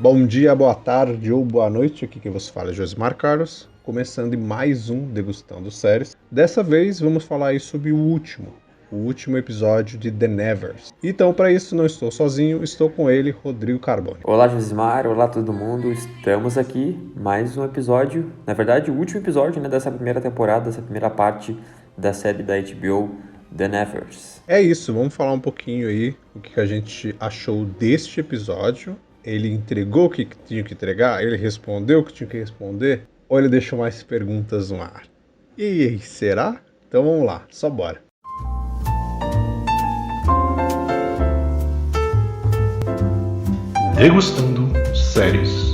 Bom dia, boa tarde ou boa noite, aqui quem vos fala é Josimar Carlos, começando mais um Degustando Séries. Dessa vez vamos falar aí sobre o último episódio de The Nevers. Então para isso não estou sozinho, estou com ele, Rodrigo Carbone. Olá Josimar, olá todo mundo, estamos aqui, mais um episódio, na verdade o último episódio dessa primeira temporada, dessa primeira parte da série da HBO The Nevers. É isso, vamos falar um pouquinho aí o que a gente achou deste episódio. Ele entregou o que tinha que entregar? Ele respondeu o que tinha que responder? Ou ele deixou mais perguntas no ar? E aí, será? Então vamos lá, só bora. Degustando Séries.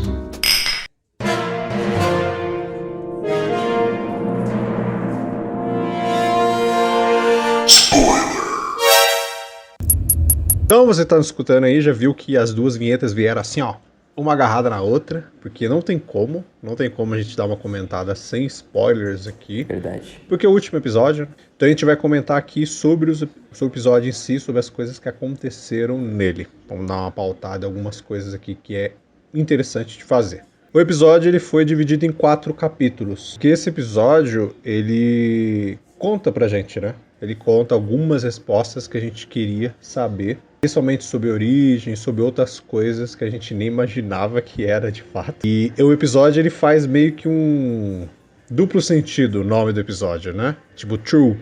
Então você tá me escutando aí, já viu que as duas vinhetas vieram assim, ó, uma agarrada na outra, porque não tem como a gente dar uma comentada sem spoilers aqui. Verdade. Porque é o último episódio, então a gente vai comentar aqui sobre o episódio em si, sobre as coisas que aconteceram nele. Vamos dar uma pautada em algumas coisas aqui que é interessante de fazer. O episódio ele foi dividido em 4 capítulos, que esse episódio ele conta pra gente, né? Ele conta algumas respostas que a gente queria saber, principalmente sobre origem, sobre outras coisas que a gente nem imaginava que era de fato. E o episódio ele faz meio que um duplo sentido, o nome do episódio, né? Tipo True.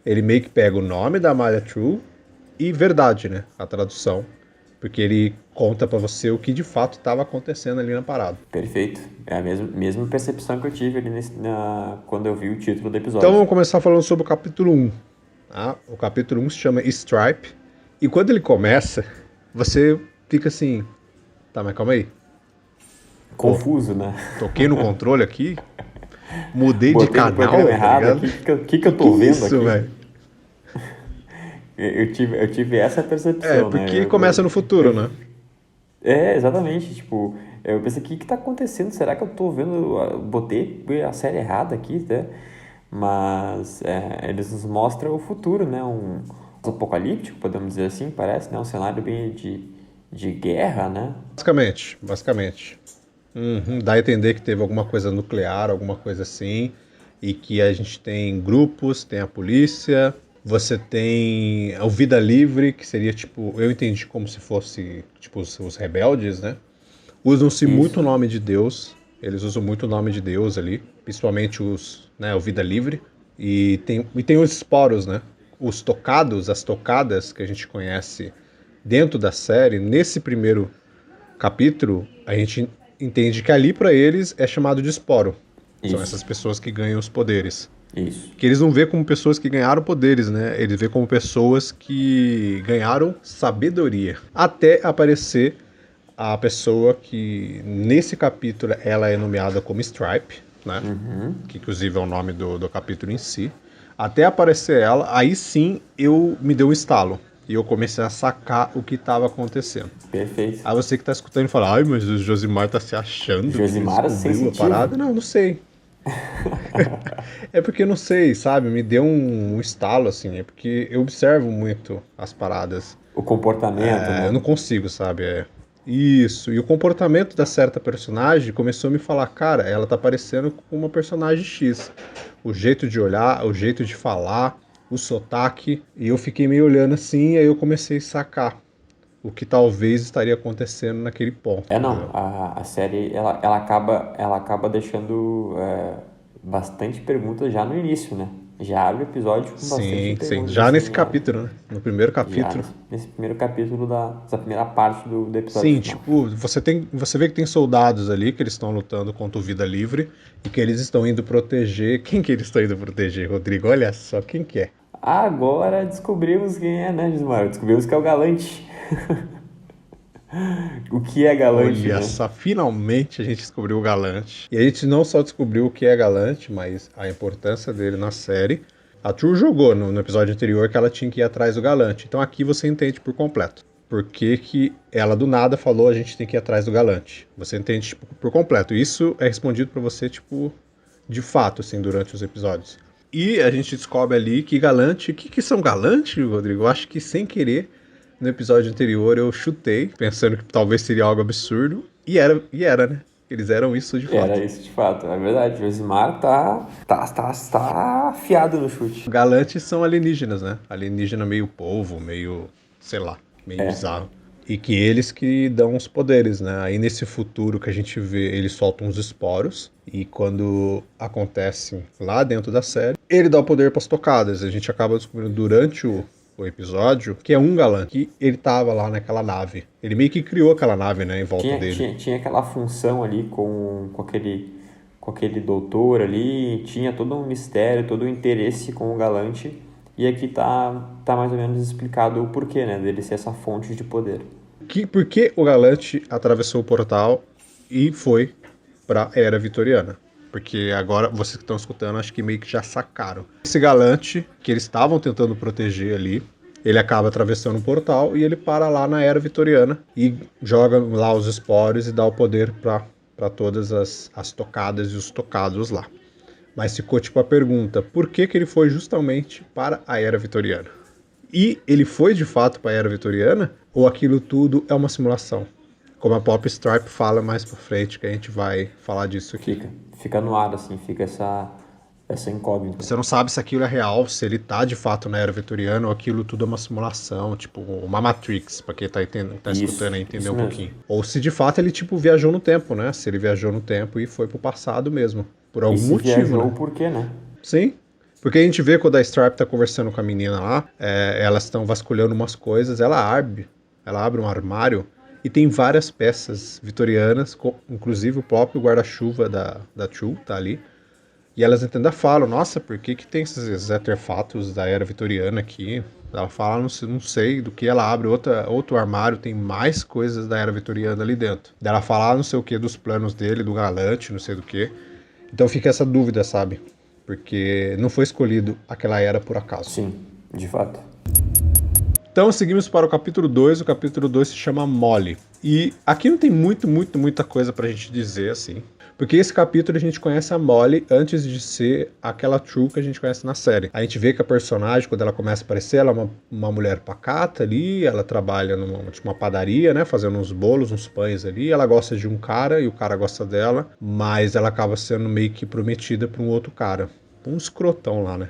Ele meio que pega o nome da malha True e verdade, né? A tradução. Porque ele conta pra você o que de fato estava acontecendo ali na parada. Perfeito, é a mesma percepção que eu tive ali quando eu vi o título do episódio. Então vamos começar falando sobre o capítulo 1. Tá? O capítulo 1 se chama Stripe. E quando ele começa, você fica assim... Tá, mas calma aí. Confuso, né? Toquei no controle aqui, mudei de Botei no canal, programa tá errado ligado? aqui, que eu tô vendo isso, aqui? velho? Eu tive essa percepção, Porque né? começa no futuro, né? É, exatamente, tipo, eu pensei, o que tá acontecendo? Será que eu tô vendo, botei a série errada aqui, né? Mas eles nos mostram o futuro, né? Um apocalíptico, podemos dizer assim, parece, né? Um cenário bem de guerra, né? Basicamente. Dá a entender que teve alguma coisa nuclear, alguma coisa assim, e que a gente tem grupos, tem a polícia, você tem o Vida Livre, que seria tipo, eu entendi como se fosse tipo os rebeldes, né? Usam-se muito o nome de Deus, eles usam muito o nome de Deus ali, principalmente o Vida Livre, e tem os esporos, né? Os tocados, as tocadas que a gente conhece dentro da série, nesse primeiro capítulo, a gente entende que ali para eles é chamado de esporo. Isso. São essas pessoas que ganham os poderes. Isso. Que eles não vê como pessoas que ganharam poderes, né? Eles vê como pessoas que ganharam sabedoria. Até aparecer a pessoa que, nesse capítulo, ela é nomeada como Stripe, né? Que inclusive é o nome do capítulo em si. Até aparecer ela, aí sim me deu um estalo. E eu comecei a sacar o que estava acontecendo. Perfeito. Aí você que tá escutando e fala, ai, mas o Josimar tá se achando. Josimar que descobriu sensitivo. a parada. Não sei. É porque eu não sei, sabe? Me deu um estalo, assim. É porque eu observo muito as paradas. O comportamento, né? Eu não consigo, sabe? Isso. E o comportamento da certa personagem começou a me falar, cara, ela tá parecendo com uma personagem X. O jeito de olhar, o jeito de falar, o sotaque. E eu fiquei meio olhando assim, e aí eu comecei a sacar o que talvez estaria acontecendo naquele ponto. Não, a série ela acaba deixando bastante perguntas já no início, né? Já abre o episódio com bastante perguntas. Sim, já nesse capítulo, né? No primeiro capítulo. Nesse primeiro capítulo dessa primeira parte do episódio. Sim, tipo, você vê que tem soldados ali que eles estão lutando contra o Vida Livre e que eles estão indo proteger. Quem que eles estão indo proteger, Rodrigo? Olha só, quem que é? Agora descobrimos quem é, né, Gismar? Descobrimos que é o Galante. O que é Galante, Olha né? só, finalmente a gente descobriu o Galante. E a gente não só descobriu o que é Galante, mas a importância dele na série. A True jogou no episódio anterior que ela tinha que ir atrás do Galante. Então aqui você entende por completo. Por que ela do nada falou a gente tem que ir atrás do Galante. Você entende tipo, por completo. Isso é respondido pra você, tipo, de fato, assim, durante os episódios. E a gente descobre ali que Galante... O que são Galante, Rodrigo? Eu acho que sem querer, no episódio anterior eu chutei, pensando que talvez seria algo absurdo. E era, né? Eles eram isso de fato. Era isso de fato, é verdade. O Josimar tá afiado no chute. Galantes são alienígenas, né? Alienígena meio polvo, meio, sei lá, meio bizarro. E que eles que dão os poderes, né? Aí nesse futuro que a gente vê, eles soltam uns esporos. E quando acontece lá dentro da série, ele dá o poder para as tocadas. A gente acaba descobrindo durante o episódio que é um galante, que ele tava lá naquela nave. Ele meio que criou aquela nave, né, em volta dele. Tinha aquela função ali com aquele doutor ali, tinha todo um mistério, todo um interesse com o Galante. E aqui tá mais ou menos explicado o porquê, né, dele ser essa fonte de poder. Por que o Galante atravessou o portal e foi pra Era Vitoriana? Porque agora, vocês que estão escutando, acho que meio que já sacaram. Esse Galante, que eles estavam tentando proteger ali, ele acaba atravessando o portal e ele para lá na Era Vitoriana e joga lá os esporos e dá o poder para todas as tocadas e os tocados lá. Mas ficou tipo a pergunta, por que ele foi justamente para a Era Vitoriana? E ele foi de fato para a Era Vitoriana ou aquilo tudo é uma simulação? Como a Pop Stripe fala mais pra frente, que a gente vai falar disso aqui. Fica no ar, assim, fica essa incógnita. Você não sabe se aquilo é real, se ele tá de fato na Era Vitoriana ou aquilo tudo é uma simulação, tipo uma Matrix, pra quem tá escutando aí entender um pouquinho. Ou se de fato ele tipo viajou no tempo, né? Se ele viajou no tempo e foi pro passado mesmo, por algum motivo, viajou, né? Por quê, né? Sim. Porque a gente vê quando a Stripe tá conversando com a menina lá, elas estão vasculhando umas coisas, ela abre um armário e tem várias peças vitorianas, inclusive o próprio guarda-chuva da True tá ali. E elas ainda falam, nossa, por que tem esses artefatos da Era Vitoriana aqui? Ela fala, não sei, do que ela abre outro armário, tem mais coisas da Era Vitoriana ali dentro. Ela fala, não sei o que, dos planos dele, do Galante, não sei do que. Então fica essa dúvida, sabe? Porque não foi escolhido aquela era por acaso. Sim, de fato. Então seguimos para o capítulo 2, o capítulo 2 se chama Molly. E aqui não tem muita coisa pra gente dizer, assim. Porque esse capítulo a gente conhece a Molly antes de ser aquela True que a gente conhece na série. A gente vê que a personagem, quando ela começa a aparecer, ela é uma mulher pacata ali, ela trabalha numa padaria, né, fazendo uns bolos, uns pães ali, ela gosta de um cara e o cara gosta dela, mas ela acaba sendo meio que prometida pra um outro cara. Um escrotão lá, né?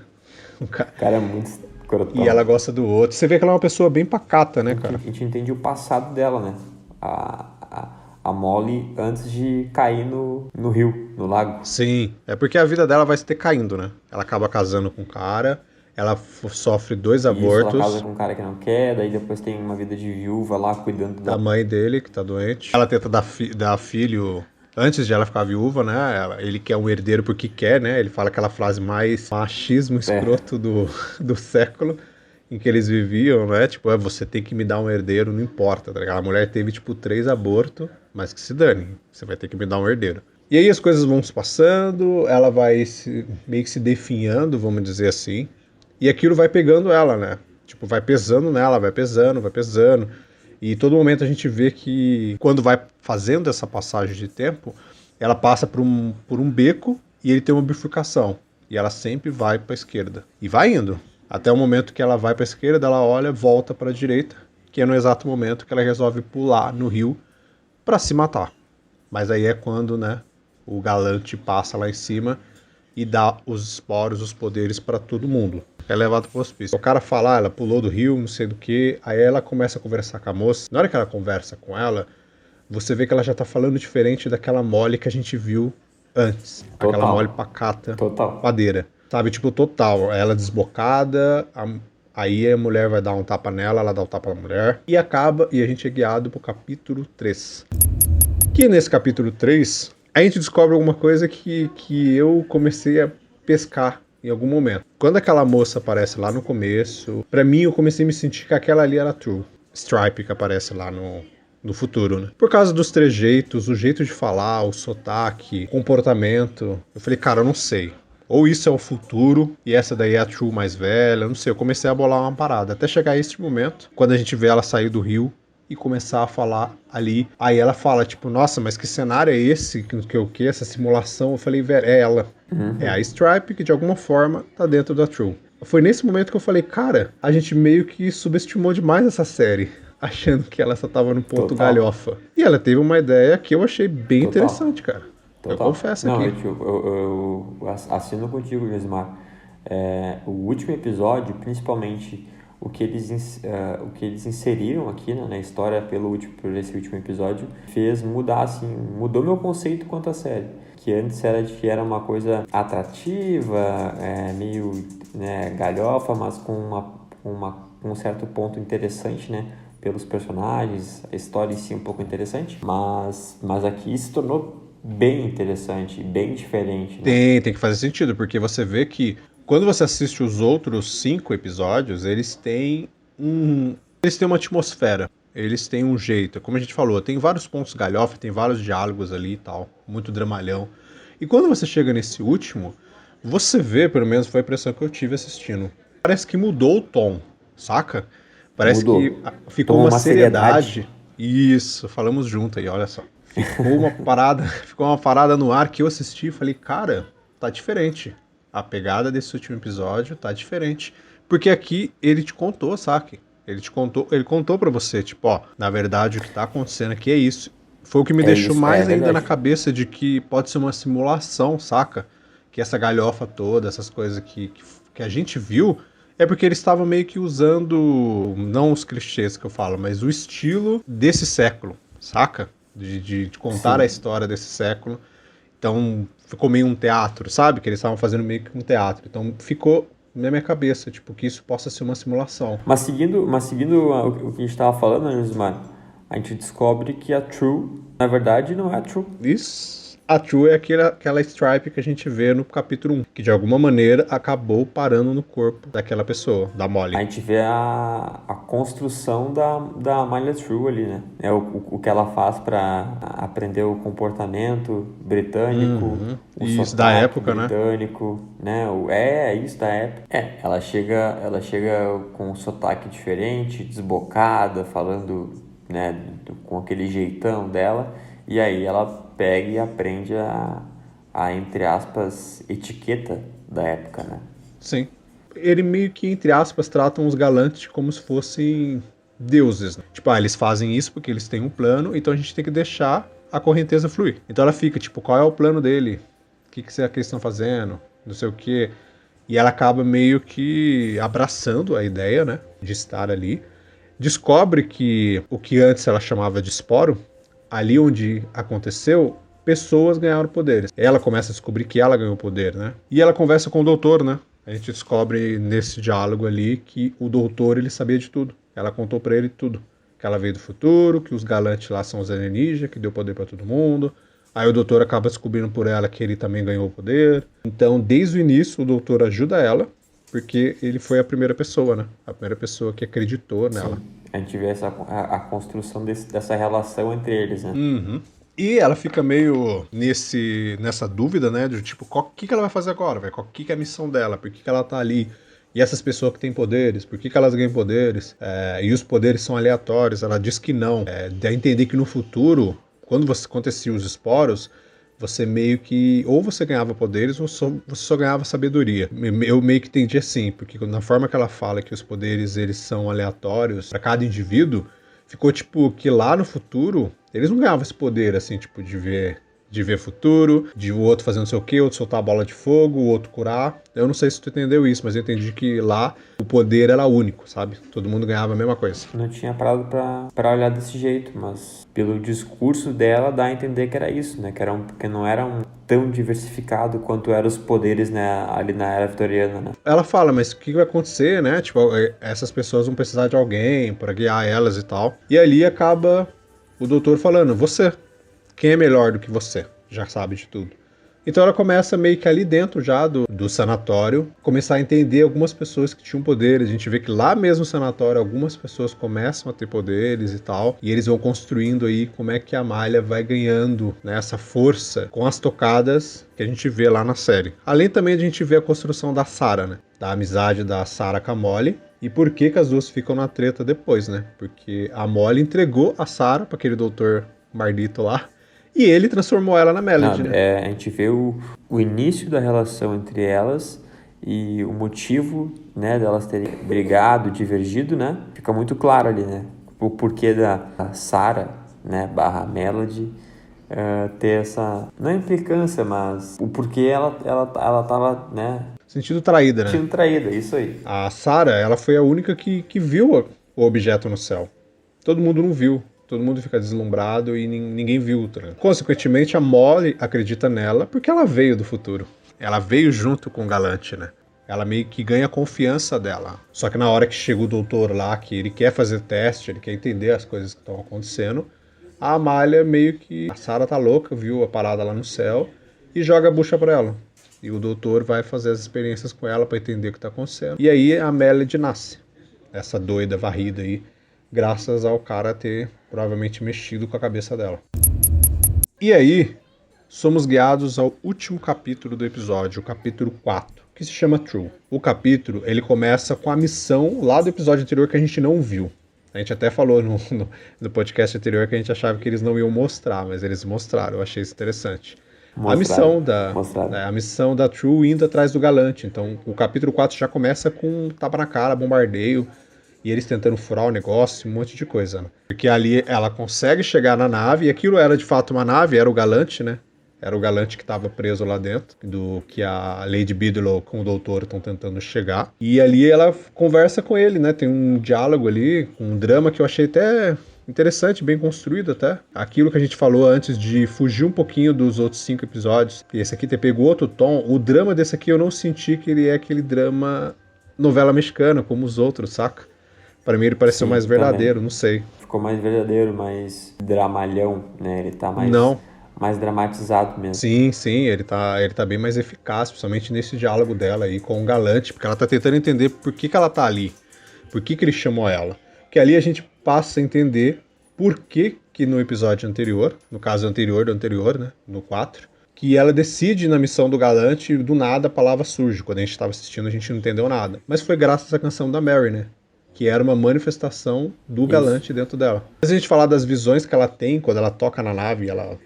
O cara é muito escrotão. E ela gosta do outro. Você vê que ela é uma pessoa bem pacata, né, cara? A gente entende o passado dela, né? A Molly antes de cair no rio, no lago. Sim, é porque a vida dela vai se ter caindo, né? Ela acaba casando com um cara, ela sofre 2 abortos. Ela casa com um cara que não quer, daí depois tem uma vida de viúva lá, cuidando da mãe dele, que tá doente. Ela tenta dar filho antes de ela ficar viúva, né? Ele quer um herdeiro porque quer, né? Ele fala aquela frase mais machismo escroto do século em que eles viviam, né? Tipo, você tem que me dar um herdeiro, não importa, tá ligado? A mulher teve, tipo, 3 abortos, mas que se dane, você vai ter que me dar um herdeiro. E aí as coisas vão se passando, ela vai meio que se definhando, vamos dizer assim, e aquilo vai pegando ela, né? Tipo, vai pesando nela, vai pesando. E todo momento a gente vê que, quando vai fazendo essa passagem de tempo, ela passa por um beco e ele tem uma bifurcação. E ela sempre vai pra esquerda. E vai indo. Até o momento que ela vai para a esquerda, ela olha, volta para a direita, que é no exato momento que ela resolve pular no rio para se matar. Mas aí é quando, né, o Galante passa lá em cima e dá os esporos, os poderes para todo mundo. É levado para o hospício. O cara fala, ela pulou do rio, não sei do que, aí ela começa a conversar com a moça. Na hora que ela conversa com ela, você vê que ela já tá falando diferente daquela Molly que a gente viu antes. Total. Aquela Molly pacata, Total. padeira. Sabe, tipo, total. Ela desbocada, aí a mulher vai dar um tapa nela, ela dá um tapa na mulher. E acaba, e a gente é guiado pro capítulo 3. Que nesse capítulo 3, a gente descobre alguma coisa que eu comecei a pescar em algum momento. Quando aquela moça aparece lá no começo, pra mim eu comecei a me sentir que aquela ali era True. Stripe que aparece lá no futuro, né? Por causa dos trejeitos, o jeito de falar, o sotaque, o comportamento. Eu falei, cara, eu não sei. Ou isso é o futuro, e essa daí é a True mais velha, não sei, eu comecei a bolar uma parada. Até chegar a este momento, quando a gente vê ela sair do rio e começar a falar ali. Aí ela fala, tipo, nossa, mas que cenário é esse? Que essa simulação? Eu falei, velho, é ela. É a Stripe que de alguma forma tá dentro da True. Foi nesse momento que eu falei, cara, a gente meio que subestimou demais essa série. achando que ela só tava no ponto Total. galhofa. E ela teve uma ideia que eu achei bem Total. interessante, cara. Eu Total. confesso Não, aqui. eu assino contigo, Josimar. O último episódio, principalmente o que eles inseriram aqui, né, na história por esse último episódio, fez mudar, assim, mudou meu conceito quanto à série. Que antes era de que era uma coisa atrativa, meio, né, galhofa, mas com um certo ponto interessante, né? Pelos personagens, a história em si um pouco interessante, mas aqui se tornou bem interessante, bem diferente, né? Tem que fazer sentido, porque você vê que quando você assiste os outros 5 episódios, eles têm uma atmosfera, eles têm um jeito. Como a gente falou, tem vários pontos galhofa, tem vários diálogos ali e tal, muito dramalhão. E quando você chega nesse último, você vê, pelo menos foi a impressão que eu tive assistindo, parece que mudou o tom, saca? Parece que Mudou. ficou Tomou uma uma seriedade. seriedade. Isso, falamos junto aí, olha só. Ficou uma parada, ficou uma parada no ar que eu assisti e falei, cara, tá diferente. A pegada desse último episódio tá diferente. Porque aqui ele te contou, saque? Ele contou pra você, tipo, ó, na verdade o que tá acontecendo aqui é isso. Foi o que me É deixou isso, é mais ainda na verdade. cabeça de que pode ser uma simulação, saca? Que essa galhofa toda, essas coisas que a gente viu, é porque eles estavam meio que usando, não os clichês que eu falo, mas o estilo desse século, saca? De contar a Sim. história desse século. Então ficou meio um teatro, sabe? Que eles estavam fazendo meio que um teatro. Então ficou na minha cabeça, tipo, que isso possa ser uma simulação. Mas seguindo o que a gente estava falando, né, Josimar, a gente descobre que a True, na verdade, não é a True. Isso. A True é aquela Stripe que a gente vê no capítulo 1, que de alguma maneira acabou parando no corpo daquela pessoa, da Molly. A gente vê a construção da Amália True ali, né? É o que ela faz para aprender o comportamento britânico, o Isso, da sotaque época, né? britânico, né? É isso da época. Ela chega com um sotaque diferente, desbocada, falando, né, com aquele jeitão dela, e aí ela pega e aprende entre aspas, etiqueta da época, né? Sim. Ele meio que, entre aspas, tratam os galantes como se fossem deuses, né? Tipo, eles fazem isso porque eles têm um plano, então a gente tem que deixar a correnteza fluir. Então ela fica, tipo, qual é o plano dele? O que eles estão fazendo? Não sei o quê. E ela acaba meio que abraçando a ideia, né? De estar ali. Descobre que o que antes ela chamava de esporo, ali onde aconteceu, pessoas ganharam poderes. Ela começa a descobrir que ela ganhou poder, né? E ela conversa com o doutor, né? A gente descobre nesse diálogo ali que o doutor, ele sabia de tudo. Ela contou pra ele tudo. Que ela veio do futuro, que os galantes lá são os alienígenas, que deu poder pra todo mundo. Aí o doutor acaba descobrindo por ela que ele também ganhou o poder. Então, desde o início, o doutor ajuda ela, porque ele foi a primeira pessoa, né? A primeira pessoa que acreditou nela. Sim. A gente vê a construção dessa relação entre eles, né? E ela fica meio nessa dúvida, né? De tipo, o que ela vai fazer agora, velho? Que é a missão dela? Por que ela tá ali? E essas pessoas que têm poderes, por que elas ganham poderes? E os poderes são aleatórios. Ela diz que não. Dá a entender que no futuro, quando aconteciam os esporos, você meio que ou você ganhava poderes ou você só ganhava sabedoria. Eu meio que entendi assim, porque na forma que ela fala que os poderes eles são aleatórios para cada indivíduo, ficou tipo que lá no futuro eles não ganhavam esse poder assim, tipo de ver futuro, de o outro fazer não sei o que, o outro soltar a bola de fogo, o outro curar. Eu não sei se tu entendeu isso, mas eu entendi que lá o poder era único, sabe? Todo mundo ganhava a mesma coisa. Não tinha parado pra olhar desse jeito, mas pelo discurso dela dá a entender que era isso, né? Que não era tão diversificado quanto eram os poderes, né, ali na era vitoriana, né? Ela fala, mas o que vai acontecer, né? Tipo, essas pessoas vão precisar de alguém para guiar elas e tal. E ali acaba o doutor falando, você, quem é melhor do que você? Já sabe de tudo. Então ela começa meio que ali dentro já do sanatório, começar a entender algumas pessoas que tinham poderes. A gente vê que lá mesmo no sanatório algumas pessoas começam a ter poderes e tal. E eles vão construindo aí como é que a Amália vai ganhando, né, essa força com as tocadas que a gente vê lá na série. Além também de a gente ver a construção da Sarah, né? Da amizade da Sarah com a Molly. E por que as duas ficam na treta depois, né? Porque a Molly entregou a Sarah para aquele doutor Mardito lá. E ele transformou ela na Melody, Não, né? a gente vê o início da relação entre elas e o motivo, né, delas terem brigado, divergido, né? Fica muito claro ali, né? o porquê da Sarah, né, barra Melody, ter essa, não implicância, mas o porquê ela tava, né, Sentido traída, né? sendo traída, isso aí. A Sarah, ela foi a única que viu o objeto no céu. Todo mundo não viu. Todo mundo fica deslumbrado e ninguém viu. Tá? Consequentemente, a Molly acredita nela porque ela veio do futuro. Ela veio junto com o Galante, né? Ela meio que ganha a confiança dela. Só que na hora que chega o doutor lá, que ele quer fazer teste, ele quer entender as coisas que estão acontecendo, a Amália meio que... A Sarah tá louca, viu a parada lá no céu e joga a bucha pra ela. E o doutor vai fazer as experiências com ela pra entender o que tá acontecendo. E aí a Melody nasce. Essa doida varrida aí, graças ao cara ter provavelmente mexido com a cabeça dela. E aí, somos guiados ao último capítulo do episódio, o capítulo 4, que se chama True. O capítulo, ele começa com a missão lá do episódio anterior que a gente não viu. A gente até falou no podcast anterior que a gente achava que eles não iam mostrar, mas eles mostraram, eu achei isso interessante. A missão da True indo atrás do Galante. Então, o capítulo 4 já começa com um tapa na cara, bombardeio, e eles tentando furar o negócio, um monte de coisa. Né? Porque ali ela consegue chegar na nave, e aquilo era de fato uma nave, era o Galante, né? Era o Galante que estava preso lá dentro, do que a Lady Bigelow com o doutor estão tentando chegar. E ali ela conversa com ele, né? Tem um diálogo ali, um drama que eu achei até interessante, bem construído até. Aquilo que a gente falou antes de fugir um pouquinho dos outros 5 episódios. E esse aqui pegou outro tom. O drama desse aqui eu não senti que ele é aquele drama novela mexicana, como os outros, saca? Pra mim ele pareceu mais verdadeiro, também. Não sei. Ficou mais verdadeiro, mais dramalhão, né? Ele tá mais... Não. Mais dramatizado mesmo. Sim, ele tá bem mais eficaz, principalmente nesse diálogo dela aí com o Galante, porque ela tá tentando entender por que ela tá ali, por que ele chamou ela. Que ali a gente passa a entender por que no episódio anterior, no caso anterior do anterior, né, no 4, que ela decide na missão do Galante e do nada a palavra surge. Quando a gente estava assistindo a gente não entendeu nada. Mas foi graças à canção da Mary, né? Que era uma manifestação do Galante dentro dela. Antes de a gente falar das visões que ela tem quando ela toca na nave e ela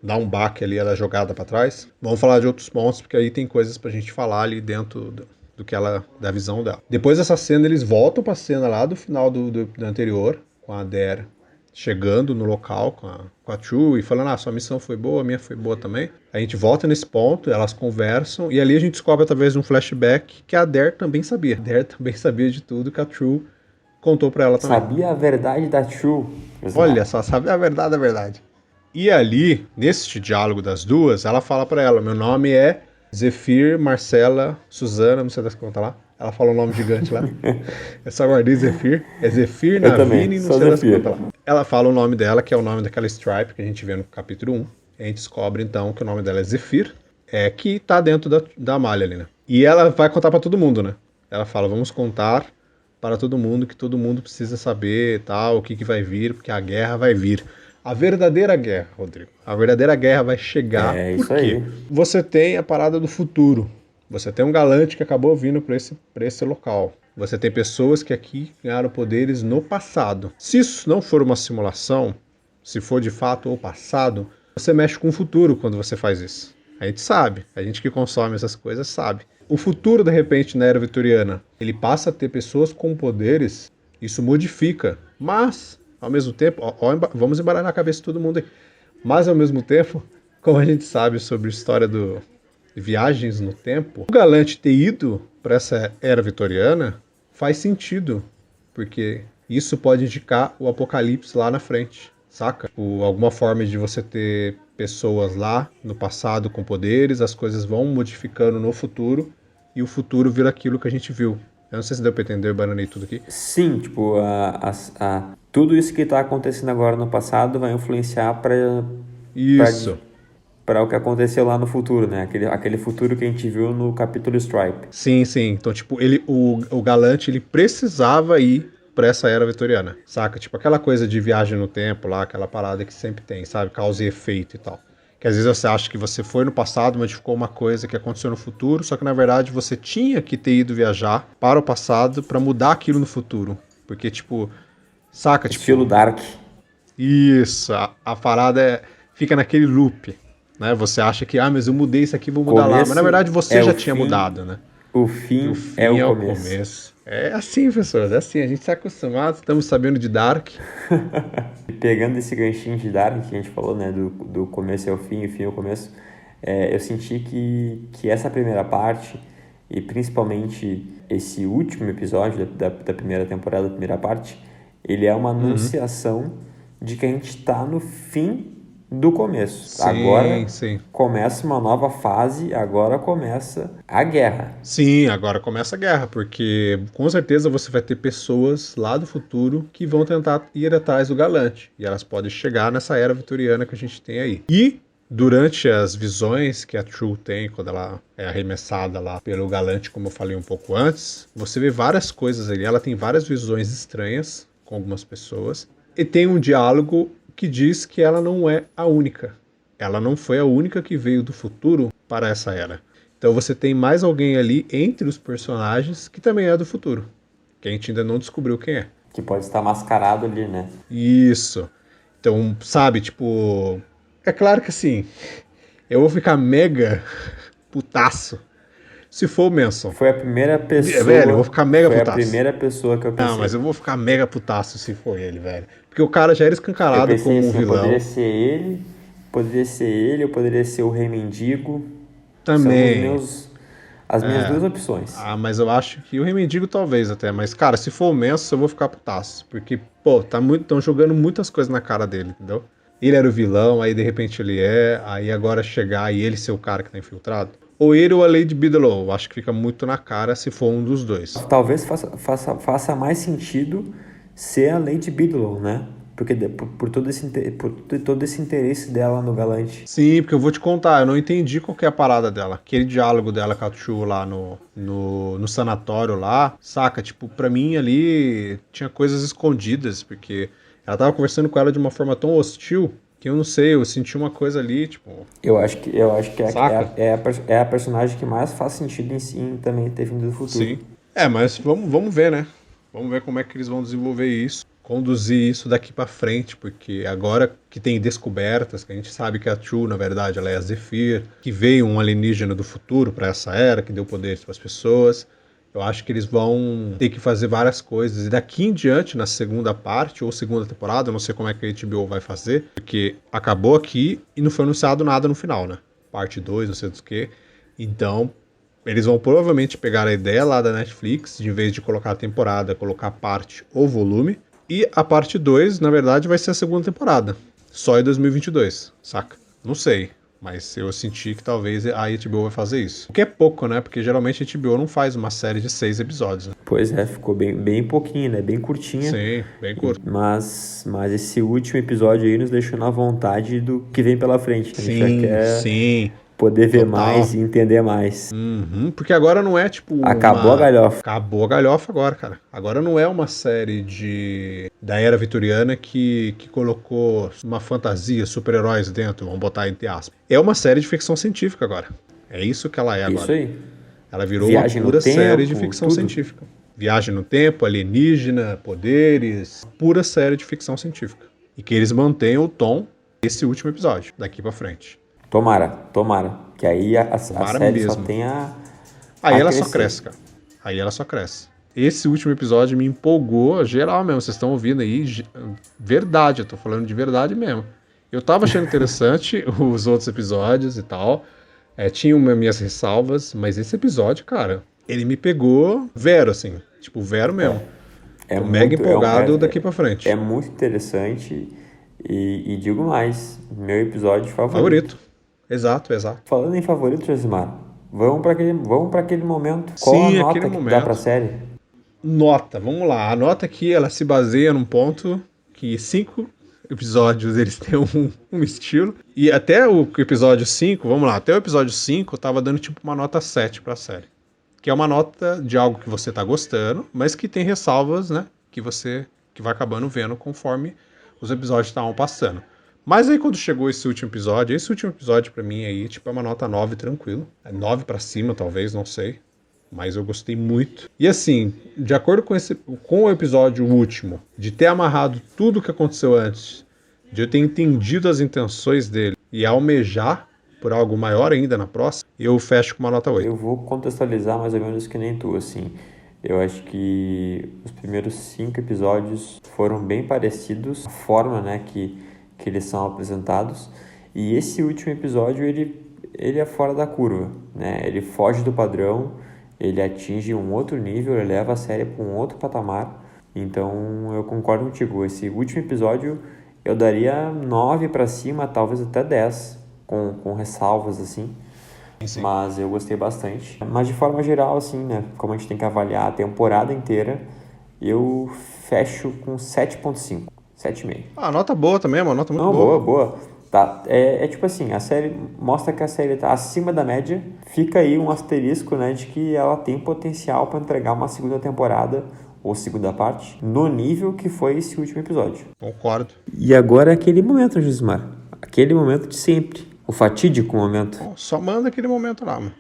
dá um baque ali, ela é jogada pra trás. Vamos falar de outros pontos, porque aí tem coisas pra gente falar ali dentro do que ela, da visão dela. Depois dessa cena, eles voltam pra cena lá do final do anterior, com a Dare chegando no local com a True e falando, sua missão foi boa, a minha foi boa também. A gente volta nesse ponto, elas conversam, e ali a gente descobre através de um flashback que a Dare também sabia. A Dare também sabia de tudo que a True contou pra ela também. Sabia a verdade da True. Exato. Olha só, sabia a verdade. E ali, nesse diálogo das duas, ela fala pra ela, meu nome é Zephyr, Marcela, Suzana, não sei das contas lá. Ela fala um nome gigante lá. Eu só guardei Zephyr. É Zephyr, Navini, não sei das contas lá. Ela fala o nome dela, que é o nome daquela Stripe que a gente vê no capítulo 1. A gente descobre então que o nome dela é Zephyr, que tá dentro da malha ali, né? E ela vai contar pra todo mundo, né? Ela fala, vamos contar para todo mundo, que todo mundo precisa saber tal, o que vai vir, porque a guerra vai vir. A verdadeira guerra, Rodrigo. A verdadeira guerra vai chegar. Isso aí. Você tem a parada do futuro. Você tem um Galante que acabou vindo para esse local. Você tem pessoas que aqui ganharam poderes no passado. Se isso não for uma simulação, se for de fato o passado, você mexe com o futuro quando você faz isso. A gente sabe. A gente que consome essas coisas sabe. O futuro, de repente, na era vitoriana, ele passa a ter pessoas com poderes. Isso modifica. Mas... ao mesmo tempo, vamos embaralhar a cabeça de todo mundo aí. Mas ao mesmo tempo, como a gente sabe sobre a história de viagens no tempo, o Galante ter ido para essa era vitoriana faz sentido, porque isso pode indicar o apocalipse lá na frente, saca? Alguma forma de você ter pessoas lá no passado com poderes, as coisas vão modificando no futuro e o futuro vira aquilo que a gente viu. Eu não sei se deu pra entender, eu bananei tudo aqui. Sim, tipo, tudo isso que tá acontecendo agora no passado vai influenciar para o que aconteceu lá no futuro, né? Aquele futuro que a gente viu no capítulo Stripe. Sim. Então, tipo, o Galante, ele precisava ir pra essa era vitoriana, saca? Tipo, aquela coisa de viagem no tempo lá, aquela parada que sempre tem, sabe? Causa e efeito e tal. Que às vezes você acha que você foi no passado, modificou uma coisa que aconteceu no futuro, só que na verdade você tinha que ter ido viajar para o passado para mudar aquilo no futuro. Porque, tipo, saca? Estilo Dark. Isso, a parada fica naquele loop, né? Você acha que, mas eu mudei isso aqui, vou mudar lá. Mas na verdade você já tinha mudado, né? O O fim fim é o é o começo. começo. É assim, pessoas, é assim. A gente está acostumado, estamos sabendo de Dark. E pegando esse ganchinho de Dark que a gente falou, né, do começo é o fim é o começo, eu senti que essa primeira parte, e principalmente esse último episódio da primeira temporada, da primeira parte, ele é uma anunciação de que a gente está no fim do começo. Sim, Agora sim. começa uma nova fase, agora começa a guerra. Sim, agora começa a guerra, porque com certeza você vai ter pessoas lá do futuro que vão tentar ir atrás do Galante. E elas podem chegar nessa era vitoriana que a gente tem aí. E durante as visões que a True tem, quando ela é arremessada lá pelo Galante, como eu falei um pouco antes, você vê várias coisas ali. Ela tem várias visões estranhas com algumas pessoas. E tem um diálogo que diz que ela não é a única. Ela não foi a única que veio do futuro para essa era. Então você tem mais alguém ali entre os personagens que também é do futuro, que a gente ainda não descobriu quem é. Que pode estar mascarado ali, né? Isso. Então, sabe, tipo... É claro que assim, eu vou ficar mega putaço se for o Manson. Foi a primeira pessoa... Velho, eu vou ficar mega Foi putaço. a primeira pessoa que eu pensei. Não, mas eu vou ficar mega putaço se for ele, velho. Porque o cara já era Eu escancarado pensei como um assim, vilão. poderia ser ele, ou poderia ser o Rei Mendigo. Também. São as minhas duas opções. Ah, mas eu acho que o Rei Mendigo talvez até. Mas, cara, se for o Manson, eu vou ficar putaço. Porque, pô, tão jogando muitas coisas na cara dele, entendeu? Ele era o vilão, aí de repente ele é. Aí agora chegar e ele ser o cara que tá infiltrado. Ou ele ou a Lady Bigelow. Eu acho que fica muito na cara se for um dos dois. Talvez faça mais sentido ser a Lady Bigelow, né? Porque por todo esse interesse dela no Galante. Sim, porque eu vou te contar, eu não entendi qual que é a parada dela. Aquele diálogo dela com a Chu lá no sanatório lá, saca? Tipo, pra mim ali tinha coisas escondidas, porque ela tava conversando com ela de uma forma tão hostil que eu não sei, eu senti uma coisa ali, tipo... Eu acho que Saca? é a personagem que mais faz sentido em também ter vindo do futuro. Sim. É, mas vamos ver, né? Vamos ver como é que eles vão desenvolver isso, conduzir isso daqui pra frente, porque agora que tem descobertas, que a gente sabe que a True, na verdade, ela é a Zephyr, que veio um alienígena do futuro pra essa era, que deu poderes pras pessoas. Eu acho que eles vão ter que fazer várias coisas. E daqui em diante, na segunda parte ou segunda temporada, eu não sei como é que a HBO vai fazer, porque acabou aqui e não foi anunciado nada no final, né? Parte 2, não sei do que. Então, eles vão provavelmente pegar a ideia lá da Netflix, de em vez de colocar a temporada, colocar parte ou volume. E a parte 2, na verdade, vai ser a segunda temporada. Só em 2022, saca? Não sei. Mas eu senti que talvez a HBO vai fazer isso. O que é pouco, né? Porque geralmente a HBO não faz uma série de 6 episódios. Né? Pois é, ficou bem pouquinho, né? Bem curtinha. Sim, bem curto. Mas esse último episódio aí nos deixou na vontade do que vem pela frente. A gente já quer Sim. poder ver Total. mais e entender mais. Porque agora não é tipo Acabou a galhofa. Acabou a galhofa agora, cara. Agora não é uma série da era vitoriana que colocou uma fantasia, super-heróis dentro, vamos botar entre aspas. É uma série de ficção científica agora. É isso que ela é agora. Isso aí. Ela virou Viagem uma no pura série tempo, de ficção tudo. científica. Viagem no tempo, alienígena, poderes, pura série de ficção científica. E que eles mantenham o tom desse último episódio, daqui pra frente. Tomara. Que aí a série mesmo. só tem a Aí ela só crescer. cresce, cara. Aí ela só cresce. Esse último episódio me empolgou geral mesmo. Vocês estão ouvindo aí? Verdade, eu tô falando de verdade mesmo. Eu tava achando interessante os outros episódios e tal. Tinha minhas ressalvas, mas esse episódio, cara, ele me pegou vero, assim. Tipo, vero mesmo. Tô mega empolgado daqui pra frente. É muito interessante e digo mais, meu episódio Favorito. Exato. Falando em favorito, Josimar, vamos para aquele momento. Sim, Qual a nota aquele que momento. dá pra série? Nota, vamos lá. A nota aqui, ela se baseia num ponto que 5 episódios eles têm um estilo. E até o episódio 5, vamos lá, até o episódio 5 eu tava dando tipo uma nota 7 pra série. Que é uma nota de algo que você tá gostando, mas que tem ressalvas, né? Que vai acabando vendo conforme os episódios estavam passando. Mas aí quando chegou esse último episódio pra mim aí, tipo, é uma nota 9 tranquilo. É 9 pra cima, talvez, não sei. Mas eu gostei muito. E assim, de acordo com o episódio último, de ter amarrado tudo o que aconteceu antes, de eu ter entendido as intenções dele e almejar por algo maior ainda na próxima, eu fecho com uma nota 8. Eu vou contextualizar mais ou menos que nem tu, assim. Eu acho que os primeiros 5 episódios foram bem parecidos, a forma, né, que eles são apresentados. E esse último episódio, ele é fora da curva, né? Ele foge do padrão, ele atinge um outro nível, ele leva a série para um outro patamar. Então, eu concordo contigo. Esse último episódio, eu daria 9 para cima, talvez até 10, com ressalvas, assim. Sim. Mas eu gostei bastante. Mas de forma geral, assim, né? Como a gente tem que avaliar a temporada inteira, eu fecho com 7.5, 7,5. Nota boa também, uma nota muito Não, boa. boa. Tá, é tipo assim, a série mostra que a série tá acima da média. Fica aí um asterisco, né, de que ela tem potencial para entregar uma segunda temporada ou segunda parte no nível que foi esse último episódio. Concordo. E agora é aquele momento, Josimar. Aquele momento de sempre. O fatídico momento. Bom, só manda aquele momento lá, mano.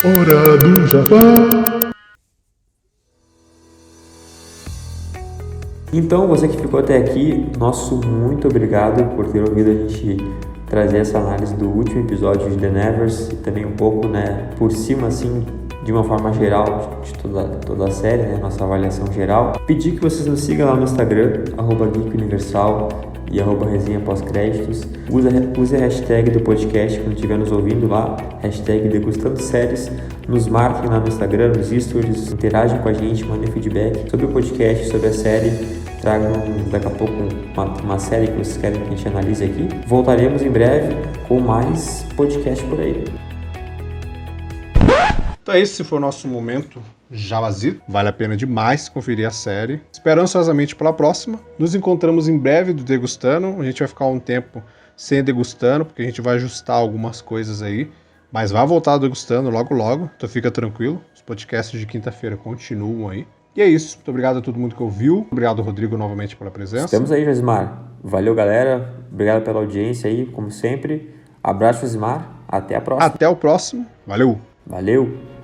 Hora do Jabá. Então, você que ficou até aqui, nosso muito obrigado por ter ouvido a gente trazer essa análise do último episódio de The Nevers e também um pouco, né, por cima, assim, de uma forma geral de toda a série, né, nossa avaliação geral. Pedir que vocês nos sigam lá no Instagram, @GeekUniversal e @resenha pós-créditos. Use a hashtag do podcast quando estiver nos ouvindo lá, hashtag degustando séries. Nos marquem lá no Instagram, nos stories, interagem com a gente, mandem feedback sobre o podcast, sobre a série. Tragam daqui a pouco uma série que vocês querem que a gente analise aqui. Voltaremos em breve com mais podcast por aí. Então esse foi o nosso momento Jabazito. Vale a pena demais conferir a série. Espero ansiosamente pela próxima. Nos encontramos em breve do Degustando. A gente vai ficar um tempo sem Degustando, porque a gente vai ajustar algumas coisas aí. Mas vai voltar Degustando logo logo, então fica tranquilo. Os podcasts de quinta-feira continuam aí. E é isso. Muito obrigado a todo mundo que ouviu. Obrigado, Rodrigo, novamente pela presença. Estamos aí, Josimar. Valeu, galera. Obrigado pela audiência aí, como sempre. Abraço, Josimar. Até a próxima. Até o próximo. Valeu! Valeu!